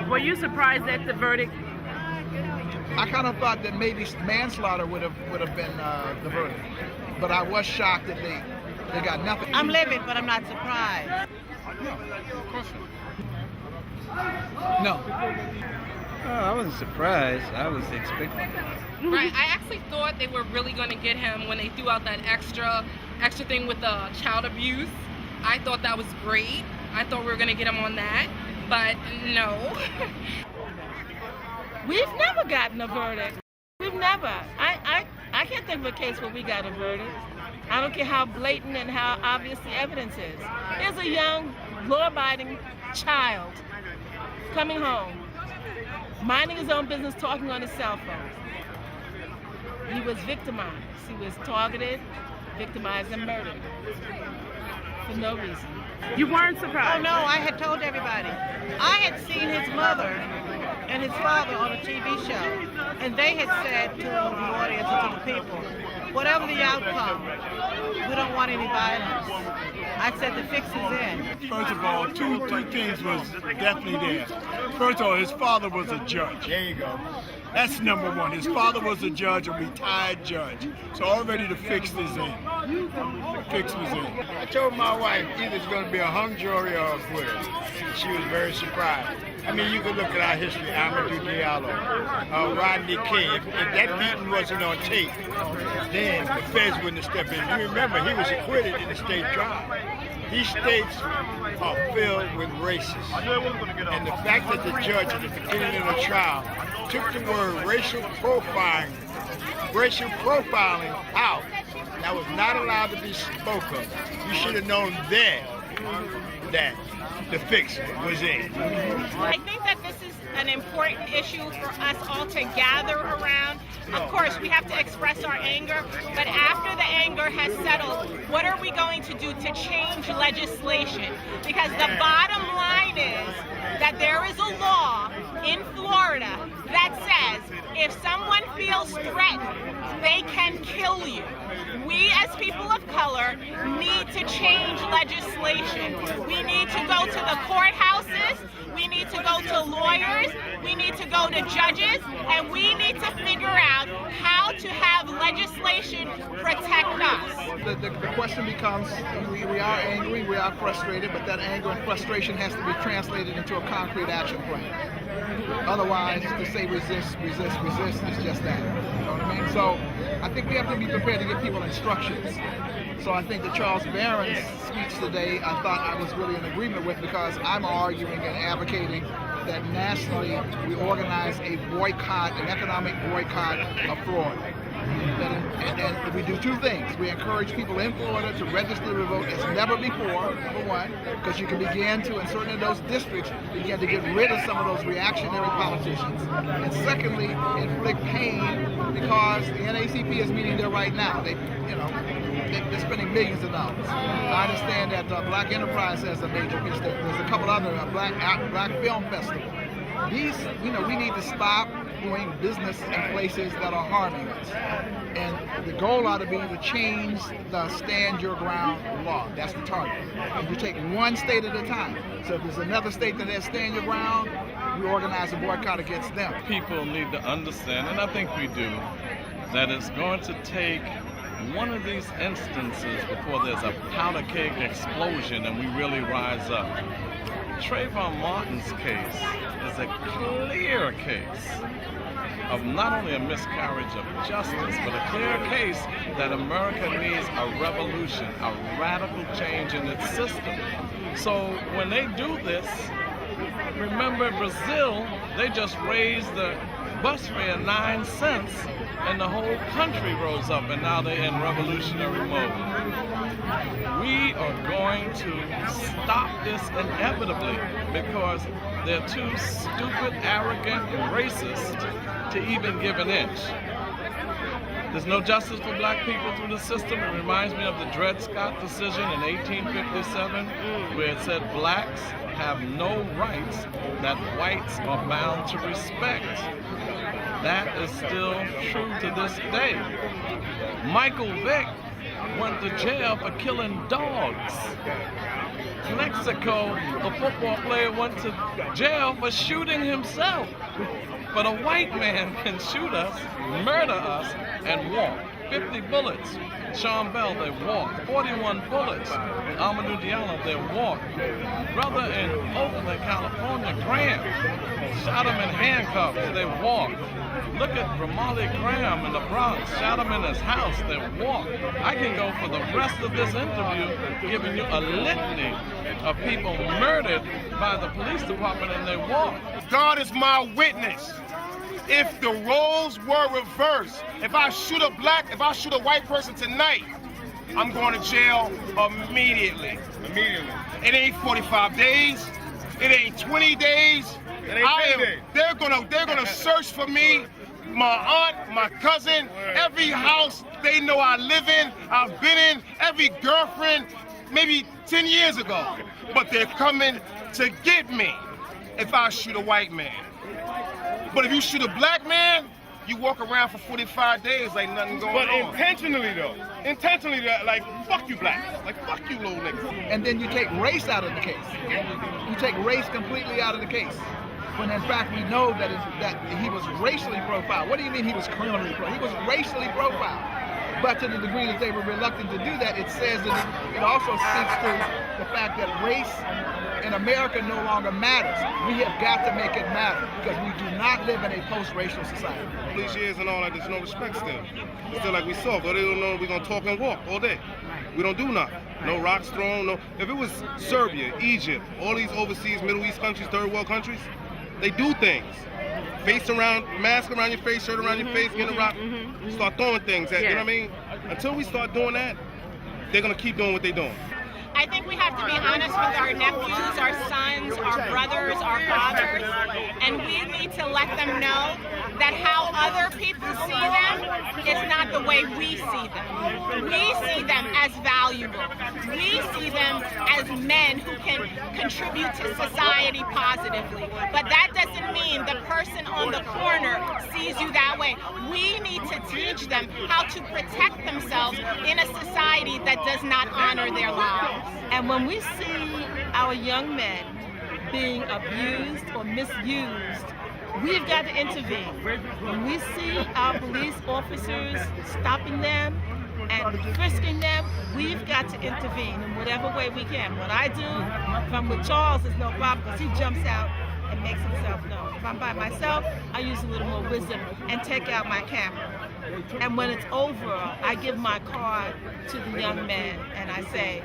Were you surprised at the verdict? I kind of thought that maybe manslaughter would have been the verdict, but I was shocked that they got nothing. I'm livid, but I'm not surprised. No, of course No. I wasn't surprised. I was expecting it. Right. I actually thought they were really going to get him when they threw out that extra thing with the child abuse. I thought that was great. I thought we were going to get him on that, but no. We've never gotten a verdict. We've never. I can't think of a case where we got a verdict. I don't care how blatant and how obvious the evidence is. There's a young, law-abiding child coming home, minding his own business, talking on his cell phone. He was victimized. He was targeted, victimized, and murdered for no reason. You weren't surprised? Oh no, I had told everybody. I had seen his mother and his father on a TV show, and they had said to the audience and to the people, whatever the outcome, we don't want any violence. I said the fix is in. First of all, two things was definitely there. First of all, his father was a judge. There you go. That's number one. His father was a judge, a retired judge. So already the fix is in. The fix was in. I told my wife either it's going to be a hung jury or a acquittal. She was very surprised. I mean, you could look at our history, Amadou Diallo, Rodney King. If that meeting wasn't on tape, then the feds wouldn't have stepped in. You remember, he was acquitted in the state trial. These states are filled with racists. And the fact that the judge at the beginning of the trial took the word racial profiling out, that was not allowed to be spoken of. You should have known then that the fix was in. I think that this is an important issue for us all to gather around. Of course, we have to express our anger, but after the anger has settled, what are we going to do to change legislation? Because the bottom line is that there is a law in Florida that says if someone feels threatened, they can kill you. We as people of color need to change legislation. We need to go to the courthouses, we need to go to lawyers, we need to go to judges, and we need to figure out how to have legislation protect us. The question becomes, we are angry, we are frustrated, but that anger and frustration has to be translated into a concrete action plan. Otherwise, to say resist is just that. You know what I mean? So I think we have to be prepared to give people instructions. So I think the Charles Barron's speech today, I thought I was really in agreement with, because I'm arguing and advocating that nationally we organize a boycott, an economic boycott of Florida. And we do two things. We encourage people in Florida to register to vote as never before, number one, because you can begin to, in certain of those districts, begin to get rid of some of those reactionary politicians. And secondly, inflict pain, because the NAACP is meeting there right now. They're spending millions of dollars. I understand that Black Enterprise has a major piece. There's a couple other Black Film Festival. These, we need to stop doing business in places that are harming us. And the goal ought to be to change the stand your ground law. That's the target. And you take one state at a time. So if there's another state that has stand your ground, we organize a boycott against them. People need to understand, and I think we do, that it's going to take one of these instances before there's a powder keg explosion and we really rise up. Trayvon Martin's case is a clear case of not only a miscarriage of justice, but a clear case that America needs a revolution, a radical change in its system. So when they do this, remember Brazil, they just raised the bus fare 9 cents and the whole country rose up, and now they're in revolutionary mode. We are going to stop this inevitably because they're too stupid, arrogant, and racist to even give an inch. There's no justice for black people through the system. It reminds me of the Dred Scott decision in 1857, where it said blacks have no rights that whites are bound to respect. That is still true to this day. Michael Vick went to jail for killing dogs. Mexico, a football player went to jail for shooting himself. But a white man can shoot us, murder us, and walk. 50 bullets. Sean Bell, they walked. 41 bullets. Amadou Diallo, they walked. Brother in Oakland, California, Graham, shot him in handcuffs, they walked. Look at Ramali Graham in the Bronx, shot him in his house, they walked. I can go for the rest of this interview giving you a litany of people murdered by the police department and they walked. God is my witness. If the roles were reversed, if I shoot a white person tonight, I'm going to jail immediately. It ain't 45 days. It ain't 20 days. They're gonna search for me, my aunt, my cousin, every house they know I live in, I've been in, every girlfriend, maybe 10 years ago. But they're coming to get me if I shoot a white man. But if you shoot a black man, you walk around for 45 days like nothing going on. But intentionally, like, fuck you blacks. Like, fuck you little niggas. And then you take race out of the case. You take race completely out of the case. When in fact we know that he was racially profiled. What do you mean he was criminally profiled? He was racially profiled. But to the degree that they were reluctant to do that, it says that it also speaks to the fact that race in America no longer matters. We have got to make it matter because we do not live in a post-racial society. Police years and all that, there's no respect still. It's still like we soft, or they don't know we're gonna talk and walk all day. We don't do nothing. No rocks thrown, no. If it was Serbia, Egypt, all these overseas Middle East countries, third world countries, they do things. Face around, mask around your face, shirt around your face, get a rock, start throwing things at, you know what I mean? Until we start doing that, they're gonna keep doing what they're doing. I think we have to be honest with our nephews, our sons, our brothers, our fathers, and we need to let them know that how other people see them is not the way we see them. We see them as valuable. We see them as men who can contribute to society positively. But that doesn't mean the person on the corner sees you that way. We need to teach them how to protect themselves in a society that does not honor their lives. And when we see our young men being abused or misused, we've got to intervene. When we see our police officers stopping them and frisking them, we've got to intervene in whatever way we can. What I do, if I'm with Charles, is no problem because he jumps out and makes himself known. If I'm by myself, I use a little more wisdom and take out my camera. And when it's over, I give my card to the young man and I say,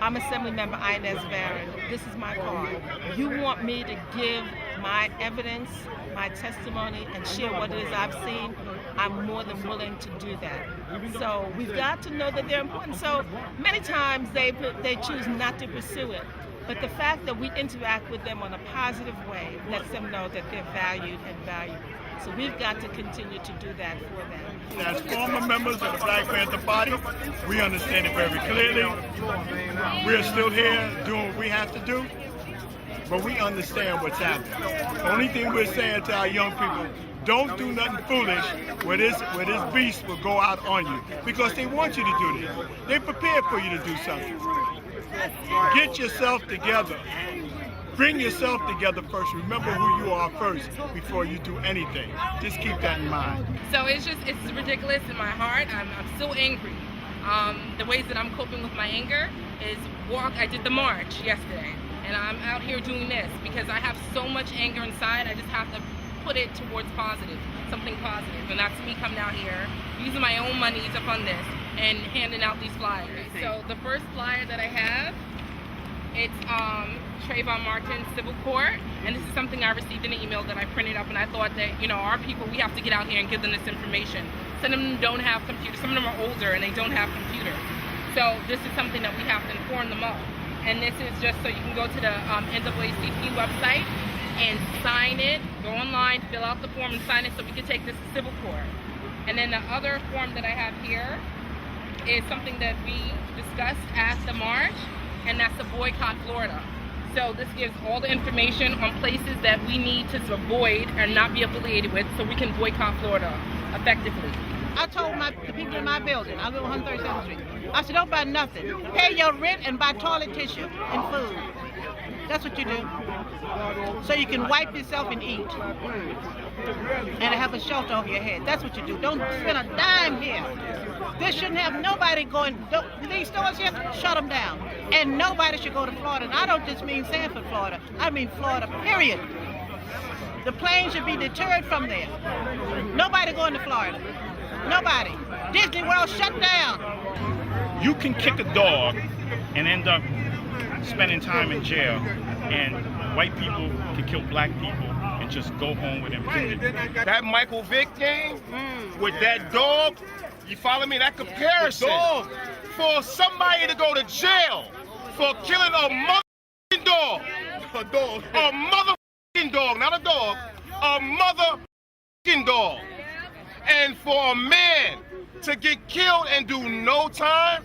I'm Assemblymember Inez Barron. This is my card. You want me to give my evidence, my testimony, and share what it is I've seen, I'm more than willing to do that. So we've got to know that they're important. So many times they choose not to pursue it. But the fact that we interact with them in a positive way lets them know that they're valued and valuable. So we've got to continue to do that for them. As former members of the Black Panther Party, we understand it very clearly. We're still here doing what we have to do, but we understand what's happening. The only thing we're saying to our young people, don't do nothing foolish where this beast will go out on you, because they want you to do this. They're prepared for you to do something. Get yourself together. Bring yourself together first. Remember who you are first before you do anything. Just keep that in mind. So it's ridiculous in my heart. I'm still angry. The ways that I'm coping with my anger is I did the march yesterday, and I'm out here doing this because I have so much anger inside. I just have to put it towards something positive, and that's me coming out here using my own money to fund this and handing out these flyers. So the first flyer that I have, it's Trayvon Martin's civil court, and this is something I received in an email that I printed up, and I thought that, our people, we have to get out here and give them this information. Some of them don't have computers, some of them are older and they don't have computers. So this is something that we have to inform them of. And this is just so you can go to the NAACP website and sign it, go online, fill out the form and sign it so we can take this to civil court. And then the other form that I have here is something that we discussed at the march, and that's the boycott Florida. So this gives all the information on places that we need to avoid and not be affiliated with so we can boycott Florida effectively. I told the people in my building, I live on 137th Street, I said, don't buy nothing. Pay your rent and buy toilet tissue and food. That's what you do. So you can wipe yourself and eat. And have a shelter over your head. That's what you do. Don't spend a dime here. This shouldn't have nobody going, these stores here, shut them down. And nobody should go to Florida. And I don't just mean Sanford, Florida. I mean Florida, period. The planes should be deterred from there. Nobody going to Florida. Nobody. Disney World shut down. You can kick a dog and end up spending time in jail, and white people can kill black people and just go home with impunity. That Michael Vick game with that dog, you follow me? That comparison for somebody to go to jail for killing a mother dog, a mother dog, not a dog, a mother dog, and for a man to get killed and do no time,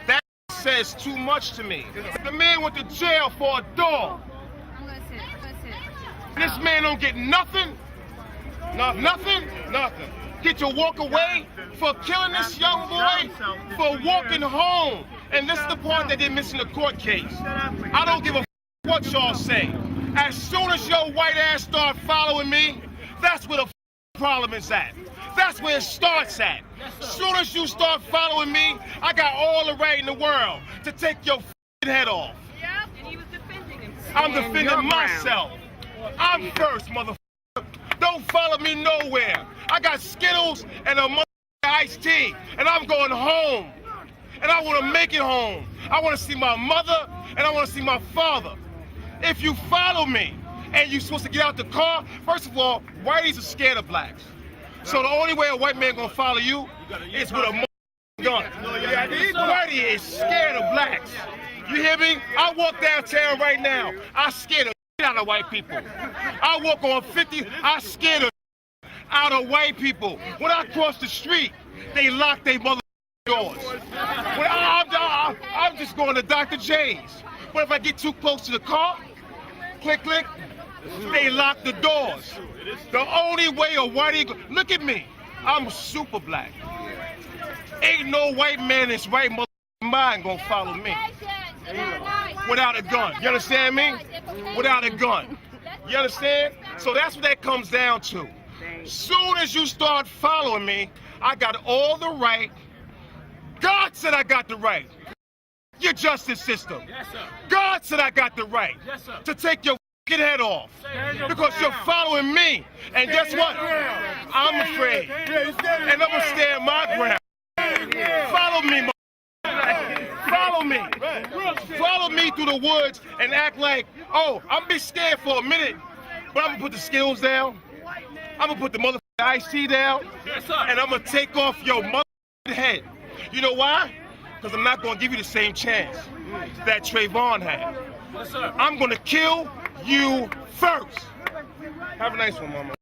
that says too much to me. The man went to jail for a dog. This man don't get nothing. Nothing. Get to walk away for killing this young boy, for walking home. And this is the part that they miss in the court case. I don't give a what y'all say. As soon as your white ass start following me, that's where the problem is at. That's where it starts at. As soon as you start following me, I got all the right in the world to take your head off. And he was defending himself. I'm defending myself. I'm first, motherfucker. Don't follow me nowhere. I got Skittles and a motherfucking iced tea, and I'm going home. And I want to make it home. I want to see my mother, and I want to see my father. If you follow me, and you're supposed to get out the car, first of all, whiteys are scared of blacks. So the only way a white man gonna follow you is with a gun. Whitey is scared of blacks. You hear me? I walk downtown right now. I scared the shit out of white people. I walk on 50. I scared the out of white people. When I cross the street, they lock their mother doors. I'm just going to Dr. J's. But if I get too close to the car, click, click, they lock the doors. The only way a whitey, look at me, I'm super black. Ain't no white man in his right mind gonna follow me without a gun. You understand me? Without a gun. You understand? So that's what that comes down to. Soon as you start following me, I got all the right. God said I got the right. Your justice system. God said I got the right to take your head off because you're following me. And guess what? I'm afraid. And I'm gonna stand my ground. Follow me, follow me. Follow me through the woods and act like, oh, I'm be scared for a minute, but I'm gonna put the skills down. I'm gonna put the motherfucking iced tea down, and I'm gonna take off your motherfucking head. You know why? Because I'm not gonna give you the same chance that Trayvon had. I'm gonna kill you first. Have a nice one, mama.